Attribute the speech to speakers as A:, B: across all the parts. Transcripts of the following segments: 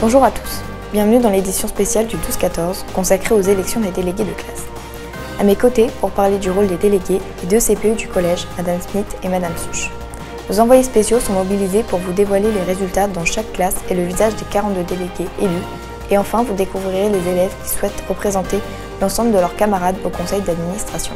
A: Bonjour à tous, bienvenue dans l'édition spéciale du 12-14 consacrée aux élections des délégués de classe. À mes côtés, pour parler du rôle des délégués, les deux CPE du collège, Madame Smith et Madame Such. Nos envoyés spéciaux sont mobilisés pour vous dévoiler les résultats dans chaque classe et le visage des 42 délégués élus. Et enfin, vous découvrirez les élèves qui souhaitent représenter l'ensemble de leurs camarades au conseil d'administration.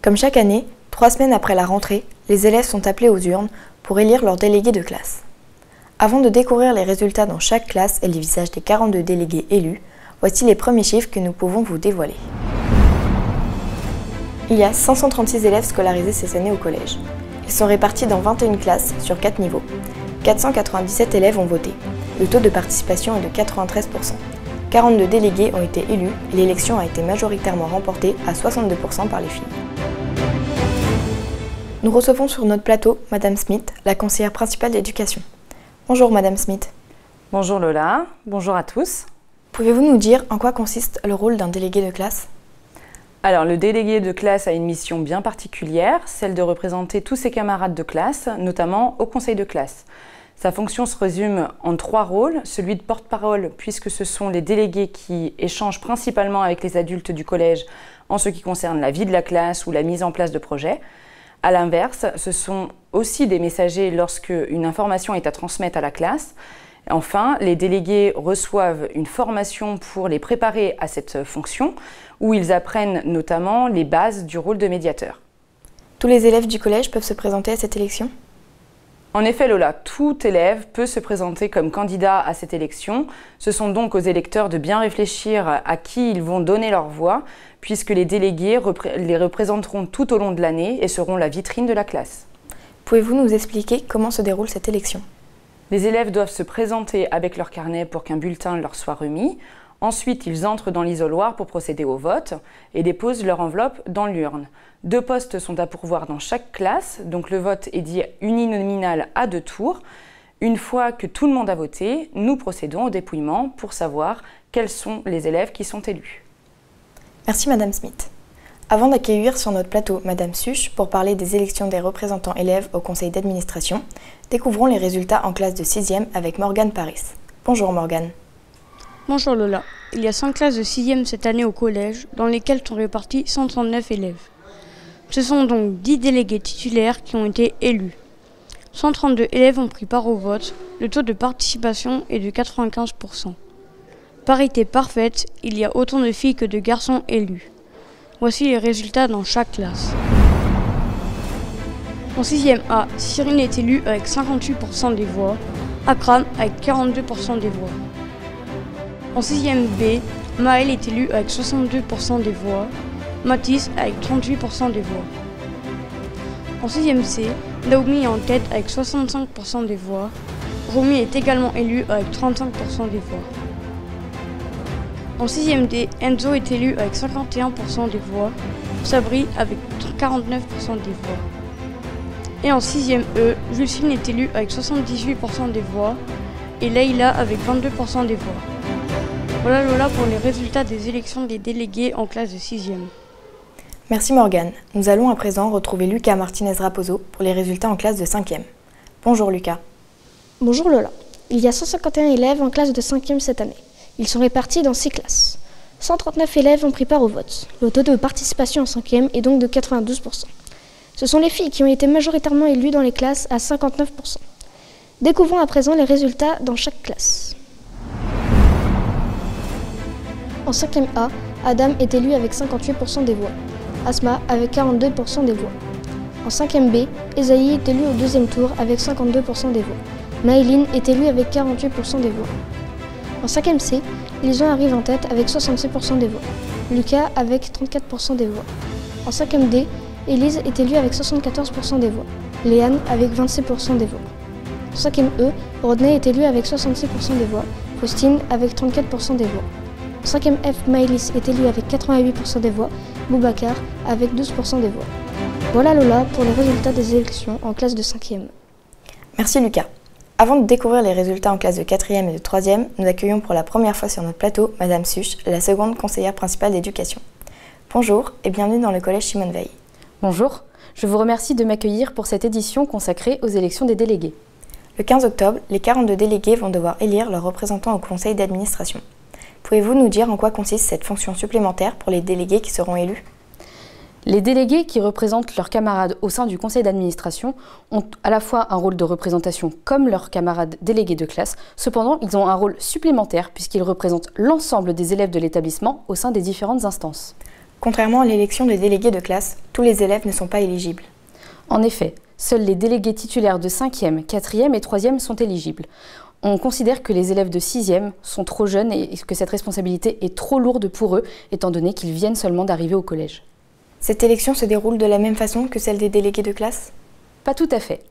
A: Comme chaque année, 3 semaines après la rentrée, les élèves sont appelés aux urnes pour élire leurs délégués de classe. Avant de découvrir les résultats dans chaque classe et les visages des 42 délégués élus, voici les premiers chiffres que nous pouvons vous dévoiler. Il y a 536 élèves scolarisés cette année au collège. Ils sont répartis dans 21 classes sur 4 niveaux. 497 élèves ont voté. Le taux de participation est de 93%. 42 délégués ont été élus et l'élection a été majoritairement remportée à 62% par les filles. Nous recevons sur notre plateau Madame Smith, la conseillère principale d'éducation. Bonjour Madame Smith.
B: Bonjour Lola, bonjour à tous.
A: Pouvez-vous nous dire en quoi consiste le rôle d'un délégué de classe ?
B: Alors le délégué de classe a une mission bien particulière, celle de représenter tous ses camarades de classe, notamment au conseil de classe. Sa fonction se résume en 3 rôles, celui de porte-parole puisque ce sont les délégués qui échangent principalement avec les adultes du collège en ce qui concerne la vie de la classe ou la mise en place de projets. A l'inverse, ce sont aussi des messagers lorsque une information est à transmettre à la classe. Enfin, les délégués reçoivent une formation pour les préparer à cette fonction, où ils apprennent notamment les bases du rôle de médiateur.
A: Tous les élèves du collège peuvent se présenter à cette élection ?
B: En effet, Lola, tout élève peut se présenter comme candidat à cette élection. Ce sont donc aux électeurs de bien réfléchir à qui ils vont donner leur voix, puisque les délégués les représenteront tout au long de l'année et seront la vitrine de la classe.
A: Pouvez-vous nous expliquer comment se déroule cette élection ?
B: Les élèves doivent se présenter avec leur carnet pour qu'un bulletin leur soit remis. Ensuite, ils entrent dans l'isoloir pour procéder au vote et déposent leur enveloppe dans l'urne. 2 postes sont à pourvoir dans chaque classe, donc le vote est dit uninominal à 2 tours. Une fois que tout le monde a voté, nous procédons au dépouillement pour savoir quels sont les élèves qui sont élus.
A: Merci Madame Smith. Avant d'accueillir sur notre plateau Madame Such pour parler des élections des représentants élèves au conseil d'administration, découvrons les résultats en classe de 6e avec Morgane Paris. Bonjour Morgane.
C: Bonjour Lola. Il y a 5 classes de 6e cette année au collège, dans lesquelles sont répartis 139 élèves. Ce sont donc 10 délégués titulaires qui ont été élus. 132 élèves ont pris part au vote, le taux de participation est de 95%. Parité parfaite, il y a autant de filles que de garçons élus. Voici les résultats dans chaque classe. En 6e A, Cyrine est élue avec 58% des voix, Akram avec 42% des voix. En 6e B, Maël est élu avec 62% des voix, Mathis avec 38% des voix. En 6e C, Naomi est en tête avec 65% des voix, Romy est également élu avec 35% des voix. En 6e D, Enzo est élu avec 51% des voix, Sabri avec 49% des voix. Et en 6e E, Justine est élue avec 78% des voix et Leïla avec 22% des voix. Voilà Lola pour les résultats des élections des délégués en classe de 6e.
A: Merci Morgane. Nous allons à présent retrouver Lucas Martinez-Raposo pour les résultats en classe de 5e. Bonjour Lucas.
D: Bonjour Lola. Il y a 151 élèves en classe de 5e cette année. Ils sont répartis dans 6 classes. 139 élèves ont pris part au vote. Le taux de participation en 5e est donc de 92%. Ce sont les filles qui ont été majoritairement élues dans les classes à 59%. Découvrons à présent les résultats dans chaque classe. En 5e A, Adam est élu avec 58% des voix. Asma avec 42% des voix. En 5e B, Esaïe est élu au 2e tour avec 52% des voix. Maëline est élue avec 48% des voix. En 5e C, Lison arrive en tête avec 66% des voix. Lucas avec 34% des voix. En 5e D, Élise est élue avec 74% des voix. Léane avec 26% des voix. En 5e E, Rodney est élue avec 66% des voix. Faustine avec 34% des voix. En 5e F, Maëlys est élue avec 88% des voix. Boubacar avec 12% des voix. Voilà Lola pour les résultats des élections en classe de 5e.
A: Merci Lucas. Avant de découvrir les résultats en classe de 4e et de 3e, nous accueillons pour la première fois sur notre plateau Madame Such, la seconde conseillère principale d'éducation. Bonjour et bienvenue dans le collège Simone Veil.
E: Bonjour, je vous remercie de m'accueillir pour cette édition consacrée aux élections des délégués.
A: Le 15 octobre, les 42 délégués vont devoir élire leurs représentants au conseil d'administration. Pouvez-vous nous dire en quoi consiste cette fonction supplémentaire pour les délégués qui seront élus ?
E: Les délégués qui représentent leurs camarades au sein du conseil d'administration ont à la fois un rôle de représentation comme leurs camarades délégués de classe. Cependant, ils ont un rôle supplémentaire puisqu'ils représentent l'ensemble des élèves de l'établissement au sein des différentes instances.
A: Contrairement à l'élection des délégués de classe, tous les élèves ne sont pas éligibles.
E: En effet, seuls les délégués titulaires de 5e, 4e et 3e sont éligibles. On considère que les élèves de 6e sont trop jeunes et que cette responsabilité est trop lourde pour eux, étant donné qu'ils viennent seulement d'arriver au collège.
A: Cette élection se déroule de la même façon que celle des délégués de classe ?
E: Pas tout à fait.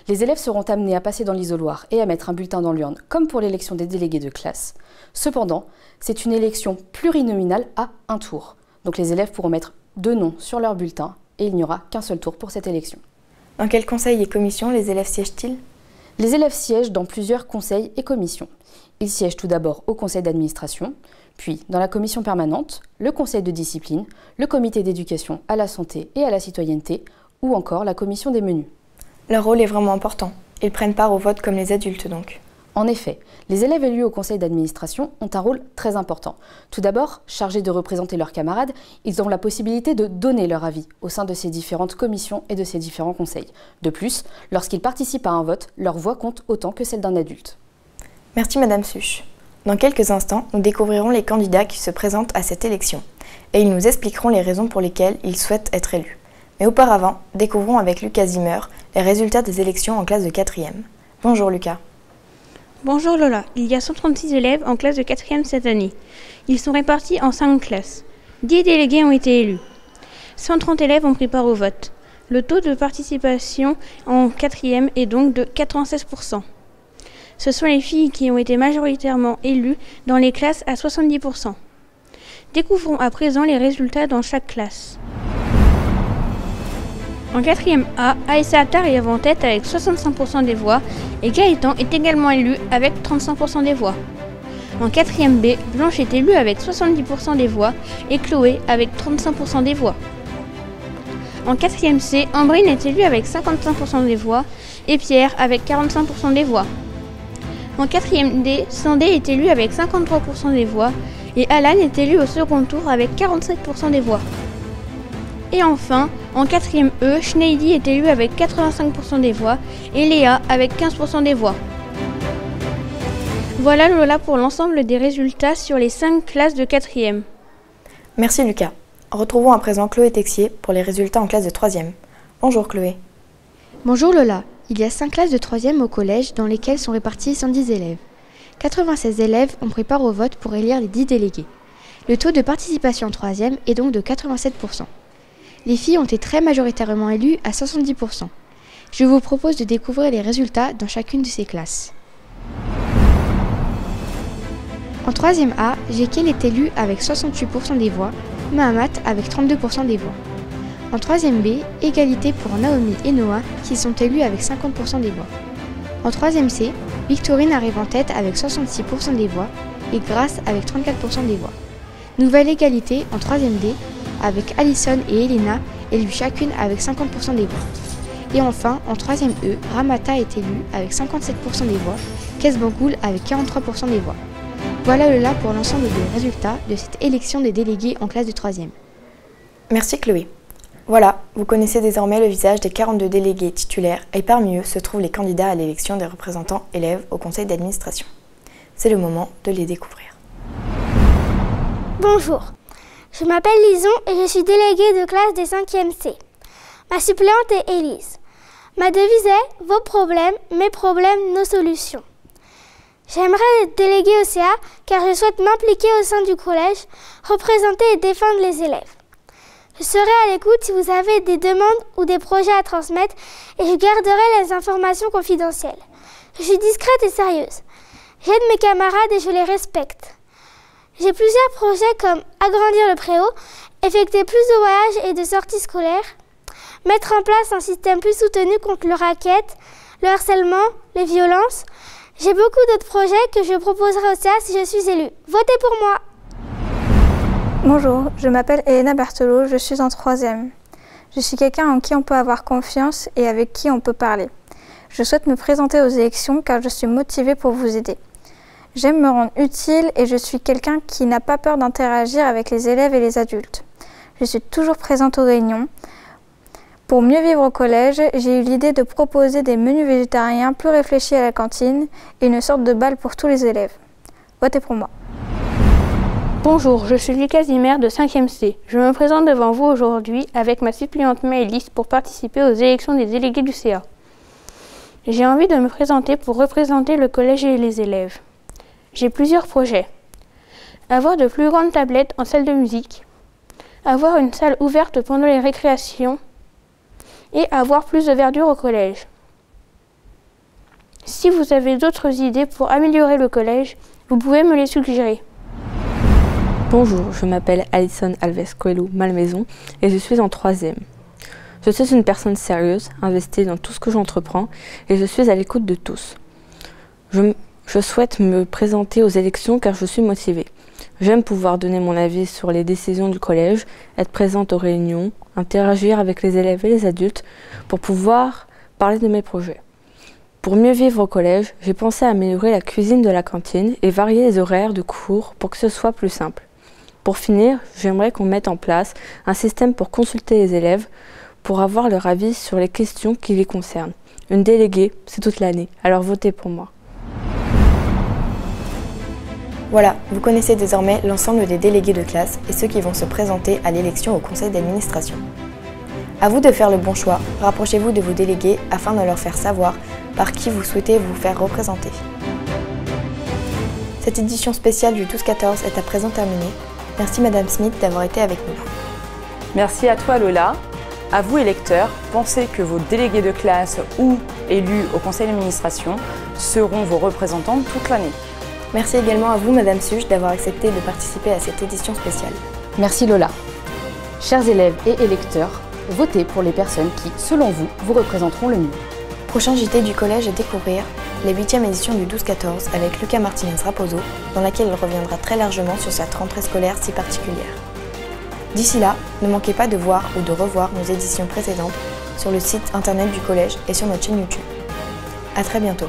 E: Les élèves seront amenés à passer dans l'isoloir et à mettre un bulletin dans l'urne, comme pour l'élection des délégués de classe. Cependant, c'est une élection plurinominale à un tour. Donc les élèves pourront mettre 2 noms sur leur bulletin et il n'y aura qu'un seul tour pour cette élection.
A: Dans quel conseil et commission les élèves siègent-ils ?
E: Les élèves siègent dans plusieurs conseils et commissions. Ils siègent tout d'abord au conseil d'administration, puis dans la commission permanente, le conseil de discipline, le comité d'éducation à la santé et à la citoyenneté, ou encore la commission des menus.
A: Leur rôle est vraiment important. Ils prennent part au vote comme les adultes donc.
E: En effet, les élèves élus au conseil d'administration ont un rôle très important. Tout d'abord, chargés de représenter leurs camarades, ils ont la possibilité de donner leur avis au sein de ces différentes commissions et de ces différents conseils. De plus, lorsqu'ils participent à un vote, leur voix compte autant que celle d'un adulte.
A: Merci Madame Such. Dans quelques instants, nous découvrirons les candidats qui se présentent à cette élection et ils nous expliqueront les raisons pour lesquelles ils souhaitent être élus. Mais auparavant, découvrons avec Lucas Zimmer les résultats des élections en classe de 4e. Bonjour Lucas.
F: Bonjour Lola, il y a 136 élèves en classe de 4e cette année. Ils sont répartis en 5 classes. 10 délégués ont été élus. 130 élèves ont pris part au vote. Le taux de participation en 4e est donc de 96%. Ce sont les filles qui ont été majoritairement élues dans les classes à 70%. Découvrons à présent les résultats dans chaque classe. En 4e A, Aïssa Attar est en tête avec 65% des voix et Gaëtan est également élu avec 35% des voix. En 4e B, Blanche est élue avec 70% des voix et Chloé avec 35% des voix. En 4e C, Ambrine est élue avec 55% des voix et Pierre avec 45% des voix. En 4e D, Sandé est élu avec 53% des voix et Alan est élu au second tour avec 47% des voix. Et enfin, en 4e E, Schneidi est élu avec 85% des voix et Léa avec 15% des voix. Voilà Lola pour l'ensemble des résultats sur les 5 classes de 4e.
A: Merci Lucas. Retrouvons à présent Chloé Texier pour les résultats en classe de 3e. Bonjour Chloé.
D: Bonjour Lola. Il y a 5 classes de 3e au collège dans lesquelles sont répartis 110 élèves. 96 élèves ont pris part au vote pour élire les 10 délégués. Le taux de participation en 3e est donc de 87%. Les filles ont été très majoritairement élues à 70%. Je vous propose de découvrir les résultats dans chacune de ces classes. En 3e A, Jekyll est élu avec 68% des voix, Mahamat avec 32% des voix. En 3e B, égalité pour Naomi et Noah qui sont élus avec 50% des voix. En 3e C, Victorine arrive en tête avec 66% des voix et Grace avec 34% des voix. Nouvelle égalité en 3e D avec Alison et Elena élues chacune avec 50% des voix. Et enfin, en 3e E, Ramata est élue avec 57% des voix, Kesbangoul avec 43% des voix. Voilà Lola pour l'ensemble des résultats de cette élection des délégués en classe de 3e.
A: Merci Chloé. Voilà, vous connaissez désormais le visage des 42 délégués titulaires et parmi eux se trouvent les candidats à l'élection des représentants élèves au conseil d'administration. C'est le moment de les découvrir.
G: Bonjour, je m'appelle Lison et je suis déléguée de classe des 5e C. Ma suppléante est Élise. Ma devise est « Vos problèmes, mes problèmes, nos solutions ». J'aimerais être déléguée au CA car je souhaite m'impliquer au sein du collège, représenter et défendre les élèves. Je serai à l'écoute si vous avez des demandes ou des projets à transmettre et je garderai les informations confidentielles. Je suis discrète et sérieuse. J'aide mes camarades et je les respecte. J'ai plusieurs projets comme agrandir le préau, effectuer plus de voyages et de sorties scolaires, mettre en place un système plus soutenu contre le racket, le harcèlement, les violences. J'ai beaucoup d'autres projets que je proposerai au CA si je suis élue. Votez pour moi!
H: Bonjour, je m'appelle Elena Berthelot, je suis en 3e. Je suis quelqu'un en qui on peut avoir confiance et avec qui on peut parler. Je souhaite me présenter aux élections car je suis motivée pour vous aider. J'aime me rendre utile et je suis quelqu'un qui n'a pas peur d'interagir avec les élèves et les adultes. Je suis toujours présente aux réunions. Pour mieux vivre au collège, j'ai eu l'idée de proposer des menus végétariens plus réfléchis à la cantine et une sorte de bal pour tous les élèves. Votez pour moi.
F: Bonjour, je suis Lucas Zimmer de 5e C. Je me présente devant vous aujourd'hui avec ma suppléante Maëlys pour participer aux élections des délégués du CA. J'ai envie de me présenter pour représenter le collège et les élèves. J'ai plusieurs projets. Avoir de plus grandes tablettes en salle de musique, avoir une salle ouverte pendant les récréations et avoir plus de verdure au collège. Si vous avez d'autres idées pour améliorer le collège, vous pouvez me les suggérer.
I: Bonjour, je m'appelle Alison Alves Coelho Malmaison et je suis en 3e. Je suis une personne sérieuse, investie dans tout ce que j'entreprends et je suis à l'écoute de tous. Je souhaite me présenter aux élections car je suis motivée. J'aime pouvoir donner mon avis sur les décisions du collège, être présente aux réunions, interagir avec les élèves et les adultes pour pouvoir parler de mes projets. Pour mieux vivre au collège, j'ai pensé à améliorer la cuisine de la cantine et varier les horaires de cours pour que ce soit plus simple. Pour finir, j'aimerais qu'on mette en place un système pour consulter les élèves pour avoir leur avis sur les questions qui les concernent. Une déléguée, c'est toute l'année, alors votez pour moi.
A: Voilà, vous connaissez désormais l'ensemble des délégués de classe et ceux qui vont se présenter à l'élection au conseil d'administration. À vous de faire le bon choix, rapprochez-vous de vos délégués afin de leur faire savoir par qui vous souhaitez vous faire représenter. Cette édition spéciale du 12-14 est à présent terminée. Merci Madame Smith d'avoir été avec nous.
B: Merci à toi Lola. À vous électeurs, pensez que vos délégués de classe ou élus au conseil d'administration seront vos représentants toute l'année.
A: Merci également à vous Madame Suge d'avoir accepté de participer à cette édition spéciale.
E: Merci Lola. Chers élèves et électeurs, votez pour les personnes qui, selon vous, vous représenteront le mieux.
A: Prochain JT du collège à découvrir, la 8e édition du 12-14 avec Lucas Martinez-Raposo, dans laquelle il reviendra très largement sur sa rentrée scolaire si particulière. D'ici là, ne manquez pas de voir ou de revoir nos éditions précédentes sur le site internet du collège et sur notre chaîne YouTube. À très bientôt.